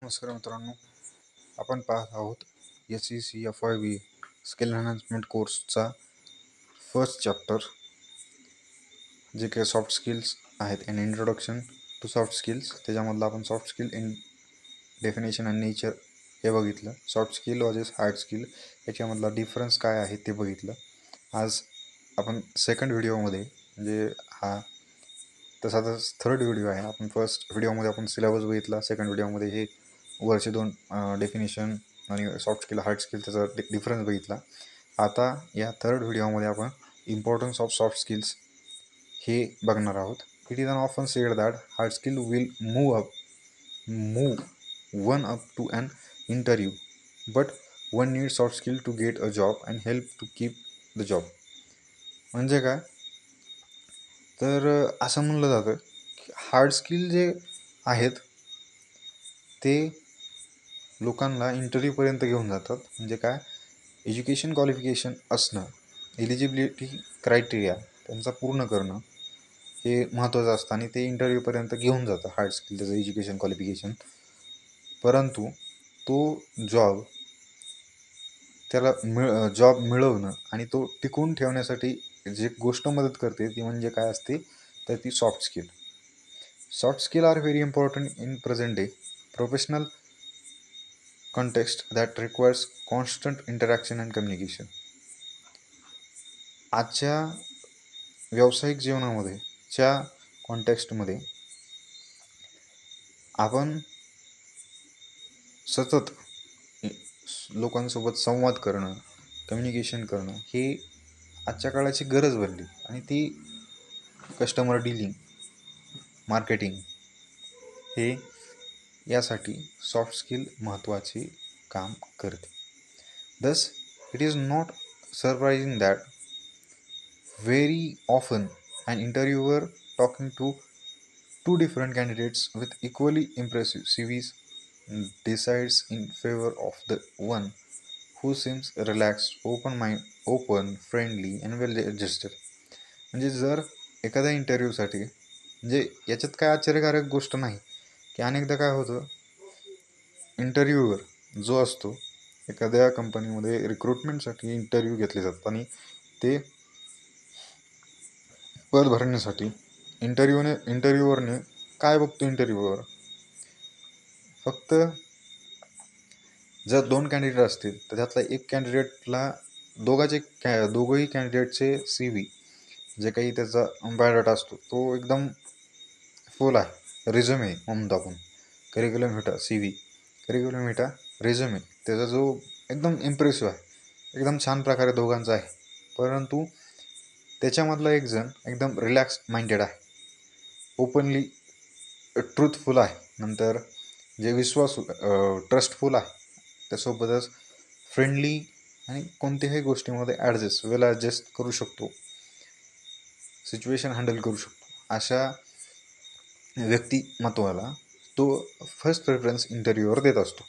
नमस्कार मित्रांनो, आपण पाहत आहोत SEC-FIB स्किल एनहान्समेंट कोर्सचा फर्स्ट चॅप्टर, जे काही सॉफ्ट स्किल्स आहेत. In introduction to soft skills, त्याच्यामधलं आपण soft skill in definition and nature हे बघितलं. Soft skill versus hard skill याच्यामधला डिफरन्स काय आहे ते बघितलं. आज आपण सेकंड व्हिडिओमध्ये, म्हणजे हा तसा तर थर्ड व्हिडिओ आहे. आपण फर्स्ट व्हिडिओमध्ये आपण सिलेबस बघितला, सेकंड व्हिडिओमध्ये हे वरचे दोन डेफिनेशन आणि सॉफ्ट स्किल हार्ड स्किल त्याचा डिफरन्स बघितला. आता या थर्ड व्हिडिओमध्ये आपण इम्पॉर्टन्स ऑफ सॉफ्ट स्किल्स हे बघणार आहोत. It is an often said that hard skill will move one up to an interview, but one need soft skill to get a job and help to keep the job. म्हणजे काय, तर असं म्हणलं जातं की हार्ड स्किल जे आहेत ते लोकांना इंटरव्ह्यूपर्यंत घेऊन जातात. म्हणजे काय, एज्युकेशन क्वालिफिकेशन असणं, एलिजिबिलिटी क्रायटेरिया त्यांचा पूर्ण करणं हे महत्त्वाचं असतं आणि ते इंटरव्ह्यूपर्यंत घेऊन जातं हार्ड स्किल, त्याचं एज्युकेशन क्वालिफिकेशन. परंतु तो जॉब मिळवणं आणि तो टिकवून ठेवण्यासाठी जे गोष्ट मदत करते ती म्हणजे काय असते, तर ती soft skill. Soft skill are very important in present day professional context that requires constant interaction and communication. आजच्या व्यावसायिक जीवनामध्ये च्या कॉन्टेक्स्टमध्ये आपण सतत लोकांसोबत संवाद करणं, कम्युनिकेशन करणं हे आजच्या काळाची गरज बनली आणि ती कस्टमर डीलिंग, मार्केटिंग हे यासाठी सॉफ्ट स्किल महत्त्वाचे काम करते. Thus, it is not surprising that very often an interviewer talking to two different candidates with equally impressive CVs decides in favor of the one who seems relaxed, open, friendly and well adjusted. म्हणजे जर एखाद्या इंटरव्ह्यूसाठी, म्हणजे याच्यात काय आश्चर्यकारक गोष्ट नाही की अनेकदा काय होतं, इंटरव्ह्यूवर जो असतो एखाद्या कंपनीमध्ये रिक्रुटमेंटसाठी इंटरव्ह्यू घेतले जातात आणि ते पद भरण्यासाठी इंटरव्ह्यूवरने काय बघतो, इंटरव्ह्यूवर फक्त जर दोन कॅन्डिडेट असतील तर त्यातला एक कॅन्डिडेटला दोघंही कॅन्डिडेटचे CV, जे काही त्याचा बायोडाटा असतो तो एकदम फुल आहे. रिझ्युमे म्हणतो आपण, curriculum Vita CV, curriculum Vita resume, त्याचा जो एकदम इम्प्रेसिव्ह आहे, एकदम छान प्रकारे दोघांचा आहे. परंतु त्याच्यामधला एक जण एकदम रिलॅक्स माइंडेड आहे, ओपनली ट्रूथफुल आहे, नंतर जे ट्रस्टफुल आहे, त्यासोबतच फ्रेंडली आणि कोणत्याही गोष्टीमध्ये वेल ॲडजस्ट करू शकतो, सिच्युएशन हँडल करू शकतो. अशा व्यक्तिमत्वाला तो फर्स्ट प्रेफरन्स इंटरव्ह्यूवर देत असतो.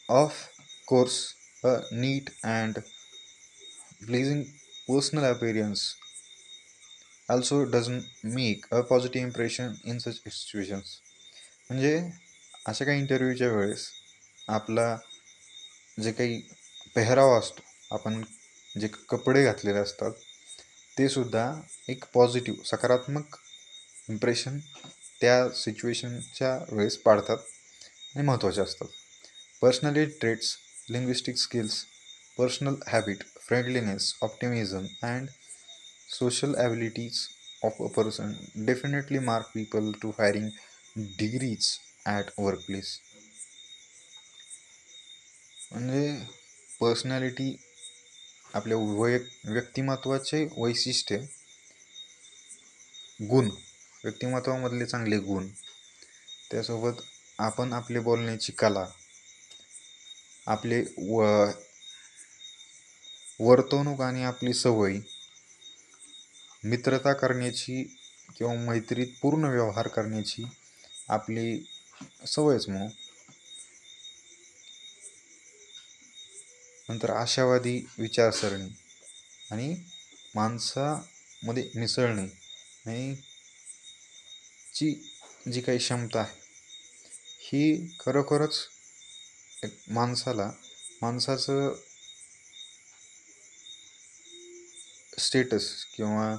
Of course a neat and pleasing personal appearance also doesn't make a positive impression in such situations. म्हणजे अशा काही इंटरव्ह्यूच्या वेळेस आपला जे काही पेहराव असतो, आपण जे कपडे घातलेले असतात ते सुद्धा एक पॉझिटिव्ह सकारात्मक इम्प्रेशन त्या सिच्युएशनच्या वेळेस पाडतात आणि महत्त्वाचे असतात. Personality traits, linguistic skills, personal habit, friendliness, optimism and social abilities of a person definitely mark people to hiring degrees at workplace. म्हणजे पर्सनॅलिटी, आपल्या व्यक्तिमत्वाचे वैशिष्ट्य, गुण, व्यक्तिमत्वामधले चांगले गुण, त्यासोबत आपण आपले बोलण्याची कला, आपले वर्तवणूक आणि आपली सवय, मित्रता करण्याची किंवा मैत्रीत पूर्ण व्यवहार करण्याची आपली सवयच म्हणू, नंतर आशावादी विचारसरणी आणि माणसामध्ये मिसळणे आणि जी काही क्षमता आहे ही खरोखरच एक माणसाचं स्टेटस किंवा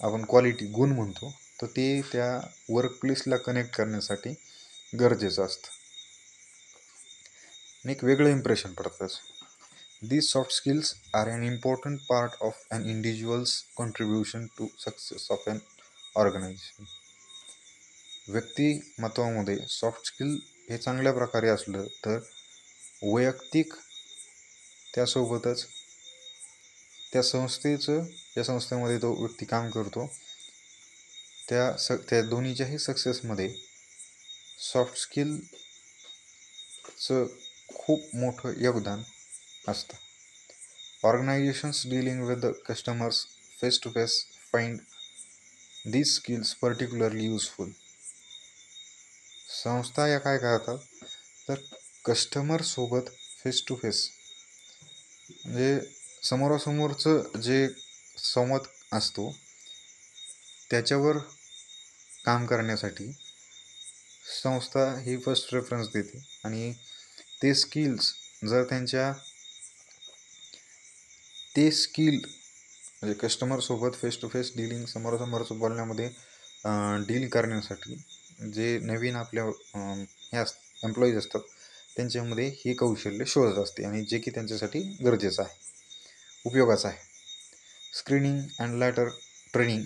आपण क्वालिटी गुण म्हणतो, तर ते त्या वर्कप्लेसला कनेक्ट करण्यासाठी गरजेचं असतं आणि एक वेगळं इम्प्रेशन पडतं. These soft skills are an important part of an individual's contribution to success of an organization. व्यक्तिमत्वामध्ये सॉफ्ट स्किल हे चांगल्या प्रकारे असलं तर वैयक्तिक त्यासोबतच ज्या संस्थेमध्ये तो व्यक्ती काम करतो त्या दोन्हीच्याही सक्सेसमध्ये सॉफ्ट स्किलचं खूप मोठं योगदान असतं. Organizations dealing with the customers face to face find these skills particularly useful. संस्था या काय करतात तर कस्टमर सोबत फेस टू फेस म्हणजे समोरासमोरचं जे संवाद असतो त्याच्यावर काम करण्यासाठी संस्था ही फर्स्ट प्रेफरन्स देते आणि ते स्किल्स जर ते स्किल म्हणजे कस्टमरसोबत फेस टू फेस डीलिंग समोरासमोरचं बोलण्यामध्ये डील करण्यासाठी जे नवीन आपल्या हे एम्प्लॉईज असतात त्यांच्यामध्ये हे कौशल्य शोधत असते आणि जे की त्यांच्यासाठी गरजेचं आहे, उपयोगाचं आहे. Screening and later training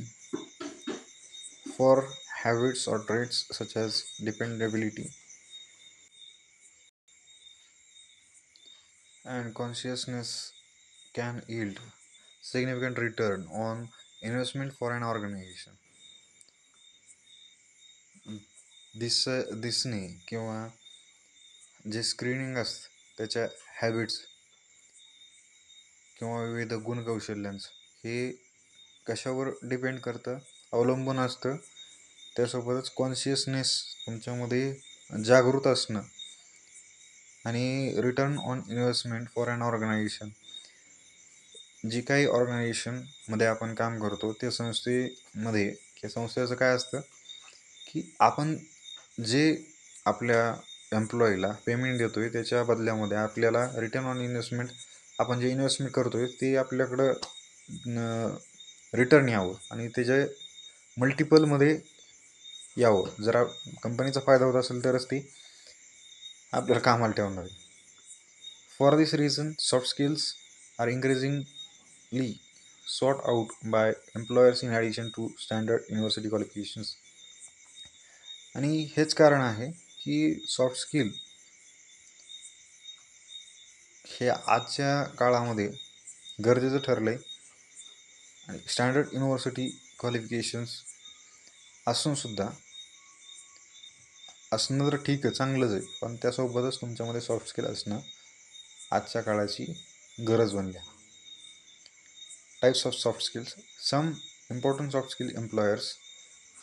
for habits or traits such as dependability and consciousness can yield significant return on investment for an organization. दिसणे किंवा जे स्क्रीनिंग असतं त्याच्या हॅबिट्स किंवा विविध गुणकौशल्यांचं हे कशावर डिपेंड करतं, अवलंबून असतं. त्यासोबतच कॉन्शियसनेस तुमच्यामध्ये जागृत असणं आणि return on investment for an organization. जी काही ऑर्गनायझेशनमध्ये आपण काम करतो त्या संस्थेचं काय असतं की आपण जे आपल्या एम्प्लॉईला पेमेंट देतोय त्याच्या बदल्यामध्ये आपल्याला रिटर्न ऑन इन्व्हेस्टमेंट, आपण जे इन्व्हेस्टमेंट करतोय ते आपल्याकडं रिटर्न यावं आणि त्याच्या मल्टिपलमध्ये यावं. जरा कंपनीचा फायदा होत असेल तरच ती आपल्याला कामाला ठेवणार आहे. For this reason soft skills are increasingly sought out by employers in addition to standard university qualifications. आणि हेच कारण आहे की सॉफ्ट स्किल हे आजच्या काळामध्ये गरजेचं ठरलं आहे आणि स्टँडर्ड युनिव्हर्सिटी क्वालिफिकेशन्स असूनसुद्धा असणं तर ठीक आहे, चांगलंच आहे, पण त्यासोबतच तुमच्यामध्ये सॉफ्ट स्किल असणं आजच्या काळाची गरज बनली आहे. Types of soft skills. Some important soft skill employers.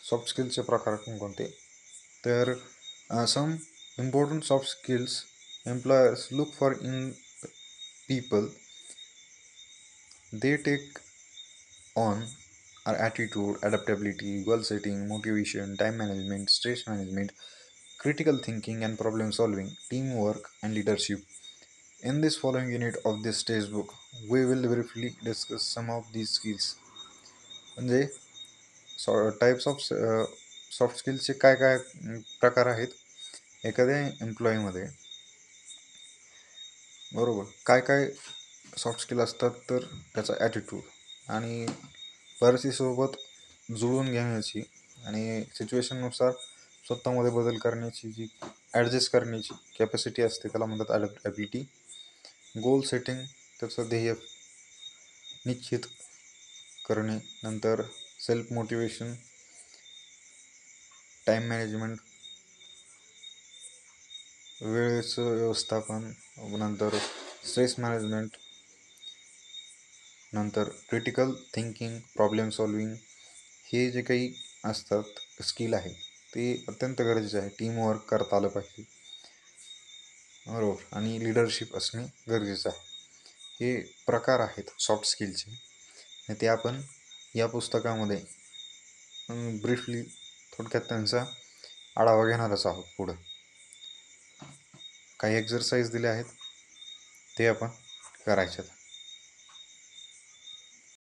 Soft स्किलचे प्रकार कोणते तर some important soft skills employers look for in people they take on are attitude, adaptability, goal setting, motivation, time management, stress management, critical thinking and problem solving, teamwork and leadership. In this following unit of this textbook we will briefly discuss some of these skills. म्हणजे types of soft स्किल्सचे काय काय प्रकार आहेत एखाद्या एम्प्लॉईमध्ये, बरोबर. काय काय soft skill असतात तर त्याचा ॲटिट्यूड आणि परिस्थितीसोबत जुळवून घेण्याची आणि सिच्युएशननुसार स्वतःमध्ये बदल करण्याची जी ॲडजस्ट करण्याची कॅपॅसिटी असते त्याला म्हणतात ॲडॅप्टॅबिलिटी. गोल सेटिंग त्याचं ध्येय निश्चित करणे, नंतर सेल्फ मोटिवेशन, टाईम मॅनेजमेंट वेळेचं व्यवस्थापन, नंतर स्ट्रेस मॅनेजमेंट, नंतर क्रिटिकल थिंकिंग, प्रॉब्लेम सॉल्विंग. हे जे काही असतात स्किल आहे ते अत्यंत गरजेचे आहे. टीमवर्क करता आलं पाहिजे, बरोबर, आणि लिडरशिप असणे गरजेचं आहे. हे प्रकार आहेत सॉफ्ट स्किलचे आणि ते आपण या पुस्तकामध्ये ब्रीफली थोडक्यात त्यांचा आढावा घेणारच आहोत पुढं. काही एक्झरसाइज दिले आहेत ते आपण करायचे आहेत.